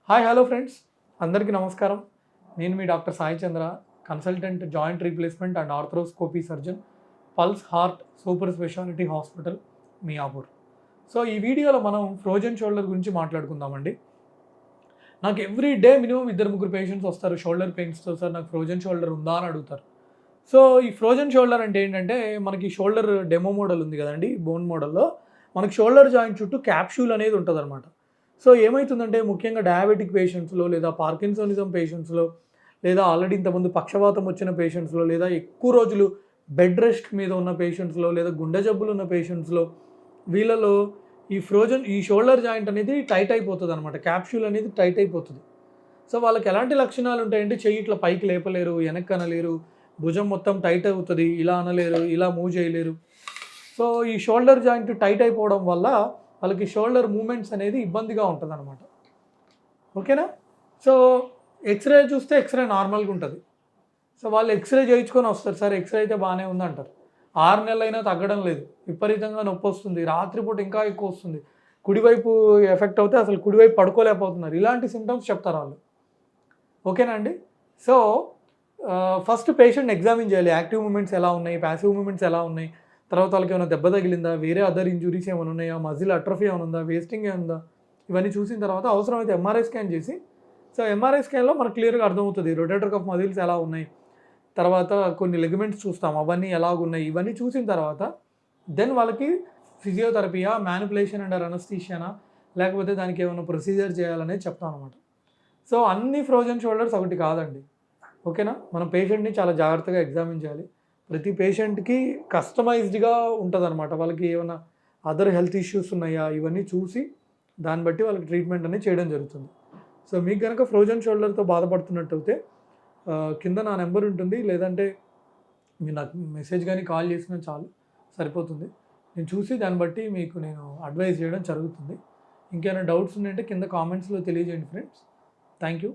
Hi hello friends, అందరికీ నమస్కారం. నేను మీ doctor Sai Chandra, consultant joint replacement and arthroscopy surgeon, Pulse Heart super speciality hospital, Miyapur. So ఈ వీడియోలో మనం ఫ్రోజన్ షోల్డర్ గురించి మాట్లాడుకుందామండి. నాకు ఎవ్రీ డే మినిమం 2-3 పేషెంట్స్ వస్తారు షోల్డర్ పెయిన్స్తో. సార్ నాకు ఫ్రోజన్ షోల్డర్ ఉందా అని అడుగుతారు. సో ఈ ఫ్రోజన్ షోల్డర్ అంటే ఏంటంటే, మనకి షోల్డర్ డెమో మోడల్ ఉంది కదండి, బోన్ మోడల్లో మనకి షోల్డర్ జాయింట్ చుట్టూ క్యాప్సూల్ అనేది ఉంటుంది అనమాట. సో ఏమవుతుందంటే, ముఖ్యంగా డయాబెటిక్ పేషెంట్స్లో, లేదా పార్కిన్సోనిజం పేషెంట్స్లో, లేదా ఆల్రెడీ ఇంతకుముందు పక్షవాతం వచ్చిన పేషెంట్స్లో, లేదా ఎక్కువ రోజులు బెడ్ రెస్ట్ మీద ఉన్న పేషెంట్స్లో, లేదా గుండె జబ్బులు ఉన్న పేషెంట్స్లో, వీళ్ళలో ఈ షోల్డర్ జాయింట్ అనేది టైట్ అయిపోతుంది అనమాట. క్యాప్సూల్ అనేది టైట్ అయిపోతుంది. సో వాళ్ళకి ఎలాంటి లక్షణాలు ఉంటాయంటే, చెయ్యి ఇట్లా పైకి లేపలేరు, వెనక్కి అనలేరు, భుజం మొత్తం టైట్ అవుతుంది, ఇలా అనలేరు, ఇలా మూవ్ చేయలేరు. సో ఈ షోల్డర్ జాయింట్ టైట్ అయిపోవడం వల్ల వాళ్ళకి షోల్డర్ మూమెంట్స్ అనేది ఇబ్బందిగా ఉంటుంది అనమాట. ఓకేనా? సో ఎక్స్రే చూస్తే ఎక్స్రే నార్మల్గా ఉంటుంది. సో వాళ్ళు ఎక్స్రే చేయించుకొని వస్తారు, సార్ ఎక్స్రే అయితే బాగానే ఉంది అంటారు. 6 నెలలైనా తగ్గడం లేదు, విపరీతంగా నొప్పి వస్తుంది, రాత్రిపూట ఇంకా ఎక్కువ వస్తుంది, కుడివైపు ఎఫెక్ట్ అవుతే అసలు కుడివైపు పడుకోలేకపోతున్నారు, ఇలాంటి సిమ్టమ్స్ చెప్తారు వాళ్ళు. ఓకేనా అండి? సో ఫస్ట్ పేషెంట్ని ఎగ్జామిన్ చేయాలి. యాక్టివ్ మూమెంట్స్ ఎలా ఉన్నాయి, ప్యాసివ్ మూమెంట్స్ ఎలా ఉన్నాయి, తర్వాత వాళ్ళకి ఏమైనా దెబ్బ తగిలిందా, వేరే అదర్ ఇంజురీస్ ఏమైనా ఉన్నాయా, మజిల్ అట్రఫీ ఏమైనా ఉందా, వేస్టింగ్ ఏముందా, ఇవన్నీ చూసిన తర్వాత అవసరమైతే ఎంఆర్ఐ స్కాన్ చేసి, సో ఎంఆర్ఐ స్కాన్లో మనకు క్లియర్గా అర్థమవుతుంది రొటేటర్ కఫ్ మజిల్స్ ఎలా ఉన్నాయి, తర్వాత కొన్ని లెగమెంట్స్ చూస్తాం అవన్నీ ఎలాగున్నాయి, ఇవన్నీ చూసిన తర్వాత దెన్ వాళ్ళకి ఫిజియోథెరపీయా, మ్యానిపులేషన్ అండర్ అనస్థీషియానా, లేకపోతే దానికి ఏమైనా ప్రొసీజర్ చేయాలనేది చెప్తాం అనమాట. సో అన్ని ఫ్రోజన్ షోల్డర్స్ ఒకటి కాదండి. ఓకేనా? మనం పేషెంట్ని చాలా జాగ్రత్తగా ఎగ్జామిన్ చేయాలి. ప్రతి పేషెంట్కి కస్టమైజ్డ్గా ఉంటుంది అనమాట. వాళ్ళకి ఏమైనా అదర్ హెల్త్ ఇష్యూస్ ఉన్నాయా, ఇవన్నీ చూసి దాన్ని బట్టి వాళ్ళకి ట్రీట్మెంట్ అనేది చేయడం జరుగుతుంది. సో మీకు కనుక ఫ్రోజన్ షోల్డర్తో బాధపడుతున్నట్టయితే కింద నా నెంబర్ ఉంటుంది, లేదంటే మీరు నాకు మెసేజ్ కానీ కాల్ చేసినా చాలు, సరిపోతుంది. నేను చూసి దాన్ని బట్టి మీకు నేను అడ్వైస్ చేయడం జరుగుతుంది. ఇంకేమైనా డౌట్స్ ఉన్నాయంటే కింద కామెంట్స్లో తెలియజేయండి ఫ్రెండ్స్. Thank you.